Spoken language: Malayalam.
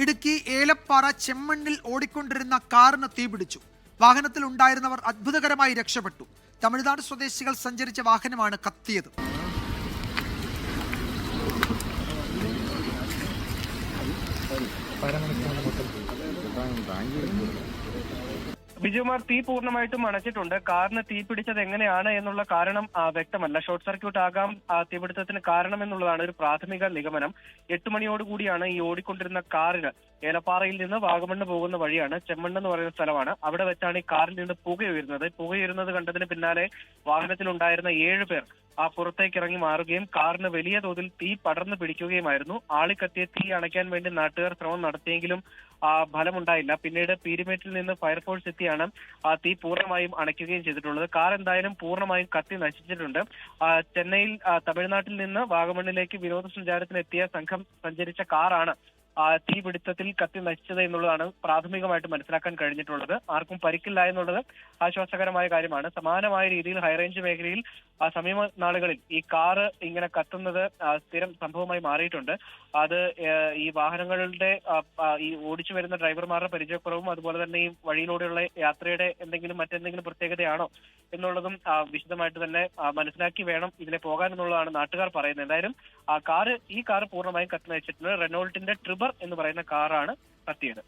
ഇടുക്കി ഏലപ്പാറ ചെമ്മണ്ണിൽ ഓടിക്കൊണ്ടിരുന്ന കാറിന് തീപിടിച്ചു. വാഹനത്തിൽ ഉണ്ടായിരുന്നവർ അത്ഭുതകരമായി രക്ഷപ്പെട്ടു. തമിഴ്നാട് സ്വദേശികൾ സഞ്ചരിച്ച വാഹനമാണ് കത്തിയത്. ബിജുമാർ, തീ പൂർണ്ണമായിട്ടും അണച്ചിട്ടുണ്ട്. കാറിന് തീ പിടിച്ചത് എങ്ങനെയാണ് എന്നുള്ള കാരണം വ്യക്തമല്ല. ഷോർട്ട് സർക്യൂട്ട് ആകാം തീപിടുത്തത്തിന് കാരണമെന്നുള്ളതാണ് ഒരു പ്രാഥമിക നിഗമനം. 8 മണിയോടുകൂടിയാണ് ഈ ഓടിക്കൊണ്ടിരുന്ന കാറിന് ഏലപ്പാറയിൽ നിന്ന് വാഗമണ്ണ് പോകുന്ന വഴിയാണ്, ചെമ്മണ്ണ് എന്ന് പറയുന്ന സ്ഥലമാണ്, അവിടെ വെച്ചാണ് ഈ കാറിൽ നിന്ന് പുകയുയരുന്നത് കണ്ടതിന് പിന്നാലെ വാഹനത്തിലുണ്ടായിരുന്ന 7 പേർ പുറത്തേക്ക് ഇറങ്ങി മാറുകയും കാറിന് വലിയ തോതിൽ തീ പടർന്നു പിടിക്കുകയുമായിരുന്നു. ആളിക്കത്തിയ തീ അണയ്ക്കാൻ വേണ്ടി നാട്ടുകാർ ശ്രമം നടത്തിയെങ്കിലും ഫലമുണ്ടായില്ല. പിന്നീട് പീരുമേട്ടിൽ നിന്ന് ഫയർഫോഴ്സ് എത്തിയാണ് തീ പൂർണ്ണമായും അണയ്ക്കുകയും ചെയ്തിട്ടുള്ളത്. കാർ എന്തായാലും പൂർണ്ണമായും കത്തി നശിച്ചിട്ടുണ്ട്. ചെന്നൈയിൽ തമിഴ്നാട്ടിൽ നിന്ന് വാഗമണ്ണിലേക്ക് വിനോദസഞ്ചാരത്തിന് എത്തിയ സംഘം സഞ്ചരിച്ച കാറാണ് തീപിടുത്തത്തിൽ കത്തി നശിച്ചത് എന്നുള്ളതാണ് പ്രാഥമികമായിട്ട് മനസ്സിലാക്കാൻ കഴിഞ്ഞിട്ടുള്ളത്. ആർക്കും പരിക്കില്ല എന്നുള്ളത് ആശ്വാസകരമായ കാര്യമാണ്. സമാനമായ രീതിയിൽ ഹൈറേഞ്ച് മേഖലയിൽ സമീപ നാളുകളിൽ ഈ കാറ് ഇങ്ങനെ കത്തുന്നത് സ്ഥിരം സംഭവമായി മാറിയിട്ടുണ്ട്. അത് ഈ വാഹനങ്ങളുടെ ഈ ഓടിച്ചു വരുന്ന ഡ്രൈവർമാരുടെ പരിചയക്കുറവും അതുപോലെ തന്നെ ഈ വഴിയിലൂടെയുള്ള യാത്രയുടെ മറ്റെന്തെങ്കിലും പ്രത്യേകതയാണോ എന്നുള്ളതും വിശദമായിട്ട് തന്നെ മനസ്സിലാക്കി വേണം ഇതിലെ പോകാൻ എന്നുള്ളതാണ് നാട്ടുകാർ പറയുന്നത്. എന്തായാലും ഈ കാറ് പൂർണ്ണമായും കത്തി നശിച്ചിട്ടുണ്ട്. റെനോൾട്ടിന്റെ ട്രിബർ എന്ന് പറയുന്ന കാറാണ് കത്തിയത്.